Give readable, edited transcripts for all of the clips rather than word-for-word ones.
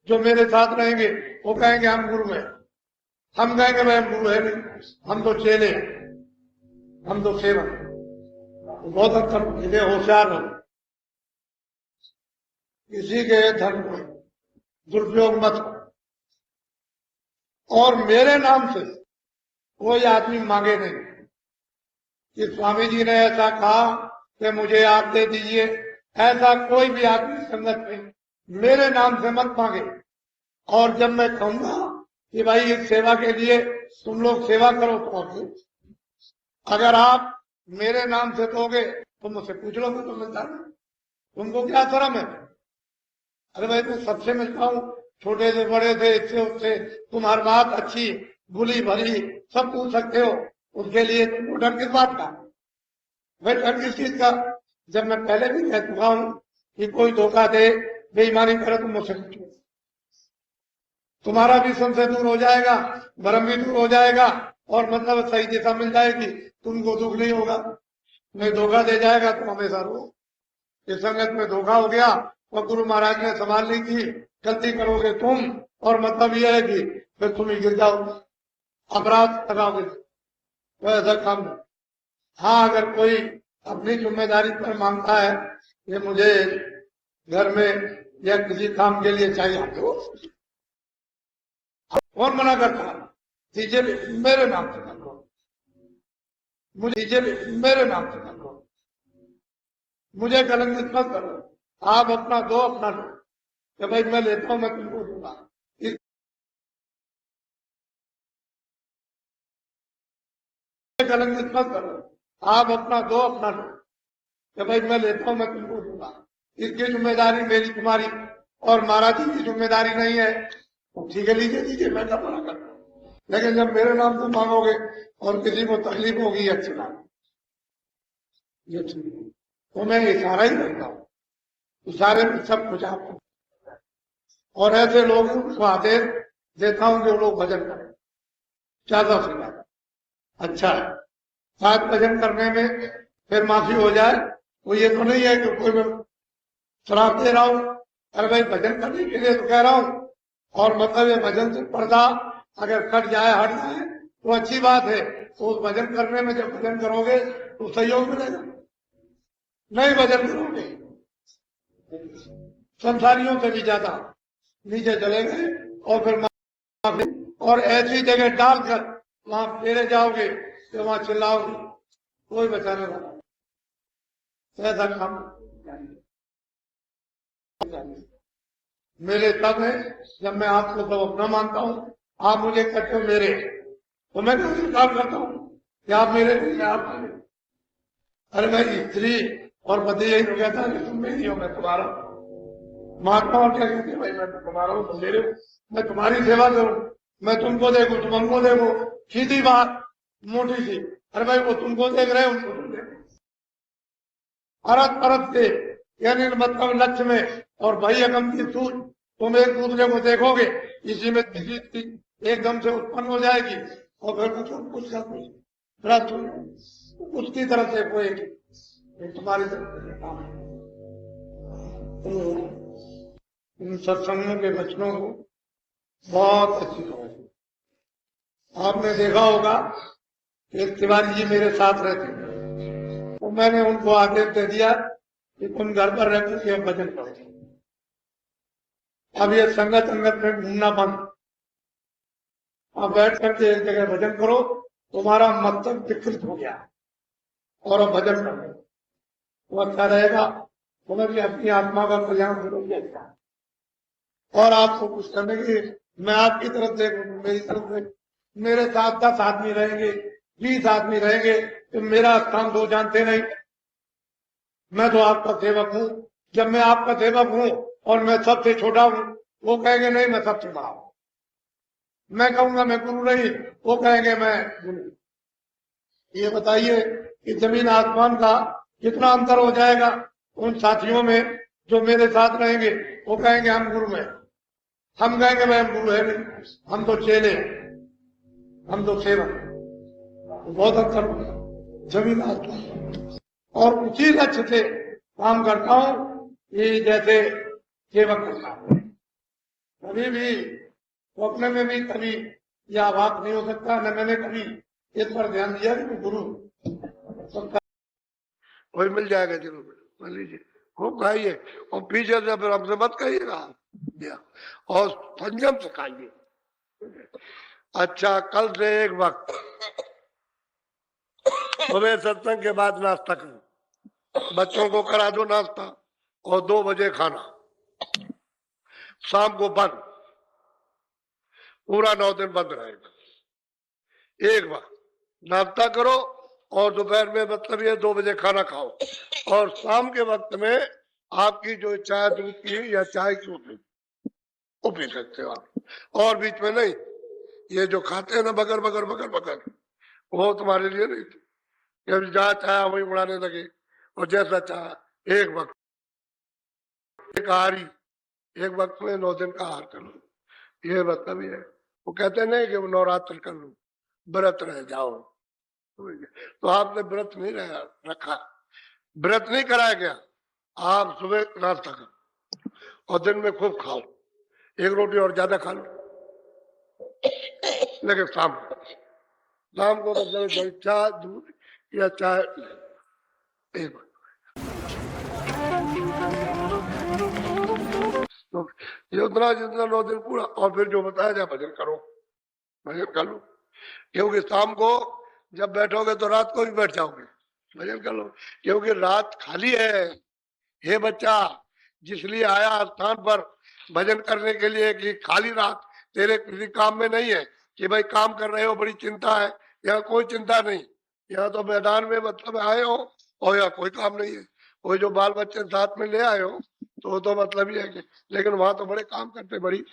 जो मेरे साथ रहेंगे वो कहेंगे हम गुरु हैं। हम कहेंगे भाई हम गुरु है नहीं, हम तो चेले हैं, हम तो सेवक। बहुत अंतर, इसे होशियार हो, किसी के धर्म को दुरुपयोग मत करो। और मेरे नाम से कोई आदमी मांगे नहीं कि स्वामी जी ने ऐसा कहा कि मुझे आप दे दीजिए, ऐसा कोई भी आदमी संगत में मेरे नाम से मत मांगे। और जब मैं कहूंगा कि भाई इस सेवा के लिए तुम लोग सेवा करो तो अगर आप मेरे नाम से दोगे तो मुझसे पूछ लो, मैं तो मिलता नहीं, तुमको क्या शर्म है? अरे भाई मैं सबसे मिलता हूँ, छोटे से बड़े से, इससे उससे, तुम हर बात अच्छी बुली भली सब पूछ सकते हो, उसके लिए तुमको डर किस बात का? भाई डर किस चीज का? जब मैं पहले भी कह चुका हूं कि कोई धोखा दे, बेईमानी करे तो मुझसे पूछो, तुम्हारा भी संशय दूर हो जाएगा, भ्रम भी दूर हो जाएगा, और मतलब सही दिशा मिल जाएगी, तुमको दुख नहीं होगा। नहीं धोखा दे जाएगा तो हमेशा रो। इस संगत में धोखा हो गया और गुरु महाराज ने संभाल ली थी, गलती करोगे तुम, और मतलब यह है कि फिर तुम ही गिर जाओ, अपराध लगाओगे, तो ऐसा काम नहीं। हाँ, अगर कोई अपनी जिम्मेदारी पर मांगता है कि मुझे घर में या किसी काम के लिए चाहिए, तो कौन मना करता है? दीजिए मेरे नाम से कर लो, मुझे दीजिए मेरे नाम से कर लो, मुझे कलंकित मत करो। आप अपना दो, अपना लो, कि भाई मैं लेता हूं, मैं तुमको दूंगा। कलंकित मत करो, आप अपना दो, अपना लो, कि भाई मैं लेता हूं, मैं तुमको दूंगा। इसकी जिम्मेदारी मेरी तुम्हारी और महाराज जी की जिम्मेदारी नहीं है। ठीक है, लीजिए दीजिए, मैं क्या मना करता हूं, लेकिन जब मेरे नाम से मांगोगे और किसी को तकलीफ होगी, अच्छी बात, ये ठीक है, तो मैं इशारा ही करता हूँ, इशारे में सब कुछ आपको। और ऐसे लोगों को आदेश देता हूं कि वो लोग भजन करें, ज्यादा से ज्यादा अच्छा है। शायद भजन करने में फिर माफी हो जाए, वो ये तो नहीं है कि कोई मैं शराब दे रहा हूं। अरे भाई भजन करने के लिए तो कह रहा हूं, और मतलब ये भजन से पर्दा अगर कट जाए, हट जाए तो अच्छी बात है। तो उस भजन करने में जब भजन करोगे तो सहयोग मिलेगा। नहीं भजन करोगे, संसारियों से भी ज्यादा नीचे चले गए, और फिर और ऐसी जगह डालकर वहां फेरे जाओगे कि वहां चिल्लाओगे, कोई बचाने वाला ऐसा काम। मेरे तब है जब मैं आपको तो अपना मानता हूं, आप मुझे कहते हो मेरे, तो मैं स्वीकार करता हूं कि आप मेरे नहीं, आप मेरे। अरे भाई स्त्री और पति यही तो कहता है कि तुम मेरी हो, मैं तुम्हारा। महात्मा और क्या कहते हैं, भाई मैं तुम्हारा हूं, तुम मेरे हो, मैं तुम्हारी सेवा करूं, मैं तुमको देखू, तुम हमको देखो, सीधी बात, मोटी सी। अरे भाई वो तुमको देख रहे हैं, उनको तुम देखो, अरत परत से, यानी मतलब लक्ष्य में और भाई अगम की सूझ, तुम एक दूसरे को देखोगे, इसी में किसी एकदम से उत्पन्न हो जाएगी, और फिर कुछ ना कुछ प्राप्त हो, उसकी तरफ से कोई तुम्हारी तरफ से काम है। इन सत्संगों के वचनों को बहुत अच्छी तरह से आपने देखा होगा कि तिवारी जी मेरे साथ रहते हैं, तो मैंने उनको आदेश दे दिया कि तुम घर पर रहकर के भजन करो। अब ये संगत में घूमना बंद, अब बैठ करके एक जगह भजन करो, तुम्हारा मकसद विकृत हो गया, और अब भजन करो तो अच्छा रहेगा। तुम्हें भी अपनी आत्मा का कल्याण जरूर है, और आपको कुछ करने की, मैं आपकी तरफ देखूं, मेरी तरफ देख, मेरे साथ 10 आदमी रहेंगे, 20 आदमी रहेंगे, तो मेरा स्थान तो जानते नहीं। मैं तो आपका सेवक हूं। जब मैं आपका सेवक हूं और मैं सबसे छोटा हूं, वो कहेंगे नहीं मैं सबसे बड़ा हूं। मैं कहूंगा मैं गुरु नहीं, वो कहेंगे मैं गुरु। ये बताइए कि जमीन आसमान का कितना अंतर हो जाएगा उन साथियों में जो मेरे साथ रहेंगे। वो कहेंगे हम गुरु हैं, हम कहेंगे भाई हम गुरु है नहीं, हम तो चेले, हम तो सेवक। बहुत अंतर जमीन आसमान। और उसी लक्ष्य से काम करता हूं कि जैसे सेवक करता हूं। कभी भी वो अपने में भी कभी यह आभास नहीं हो सकता, न मैंने कभी इस पर ध्यान दिया कि गुरु सबका वही मिल जाएगा जरूर, मान लीजिए खूब खाइए और पीछे से फिर हमसे मत कहिएगा और संयम से खाइए। अच्छा, कल से एक वक्त सुबह सत्संग के बाद नाश्ता करो, बच्चों को करा दो नाश्ता और 2 बजे खाना, शाम को बंद, पूरा 9 दिन बंद रहेगा। एक वक्त नाश्ता करो और दोपहर में मतलब ये 2 बजे खाना खाओ और शाम के वक्त में आपकी जो चाय दूध की या चाय की वो पी सकते हो आप, और बीच में नहीं। ये जो खाते हैं ना बगर बगर बगर बगर, वो तुम्हारे लिए नहीं थी। जहाँ चाहा वही उड़ाने लगे और जैसा चाहा। एक वक्त एक आहारी, एक वक्त में 9 दिन का आहार कर लो, ये मतलब ये है। वो कहते नहीं कि वो नवरात्र कर लो, व्रत रह जाओ, तो आपने व्रत नहीं रखा, व्रत नहीं कराया गया। आप सुबह नाश्ता करो और दिन में खूब खाओ, 1 रोटी और ज्यादा खा लो, लेकिन शाम को मतलब चाय दूध या चाय एक। तो ये उतना जितना 9 दिन पूरा, और फिर जो बताया जाए भजन करो, भजन कर लो, क्योंकि शाम को जब बैठोगे तो रात को भी बैठ जाओगे, भजन कर लो, क्योंकि रात खाली है। हे बच्चा, जिसलिए आया स्थान पर भजन करने के लिए कि खाली रात तेरे किसी काम में नहीं है कि भाई काम कर रहे हो बड़ी चिंता है, यहाँ कोई चिंता नहीं। यहाँ तो मैदान में मतलब आए हो और यहाँ कोई काम नहीं है, कोई जो बाल बच्चे साथ में ले आए हो तो मतलब ये है कि, लेकिन वहां तो बड़े काम करते, बड़ी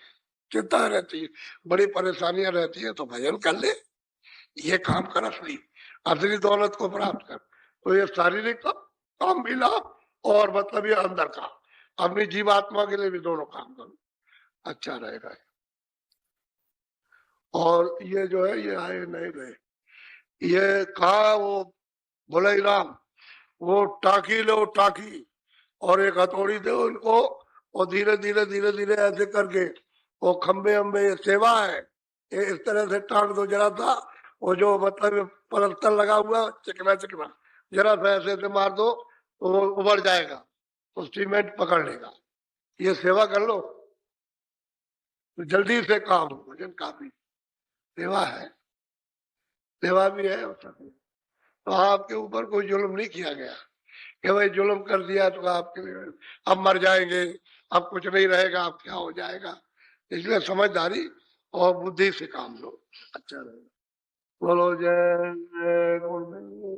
चिंता रहती है, बड़ी परेशानियां रहती है, तो भजन कर ले, ये काम कर, असली दौलत को प्राप्त कर। तो ये शारीरिक काम भी लाभ और मतलब ये अंदर का अपनी जीवात्मा के लिए भी दोनों काम करो, अच्छा रहेगा। और ये जो है ये आए नहीं गए, ये कहा वो बोले राम, वो टाकी लो टाकी और एक हथौड़ी दे उनको और धीरे धीरे धीरे धीरे ऐसे करके वो खंबे अम्बे ये सेवा है, ये इस तरह से टांग दो जरा सा, वो जो मतलब पलस्तर लगा हुआ चिकना चिकना, जरा सा ऐसे ऐसे मार दो तो वो उबर जाएगा, तो सीमेंट पकड़ लेगा। ये सेवा कर लो तो जल्दी से काम हो। भजन का भी सेवा है, सेवा भी है। तो आपके ऊपर कोई जुल्म नहीं किया गया कि भाई जुल्म कर दिया तो आपके अब मर जाएंगे, अब कुछ नहीं रहेगा, अब क्या हो जाएगा। इसलिए समझदारी और बुद्धि से काम लो, अच्छा रहेगा। बोलो जय गुरुदेव।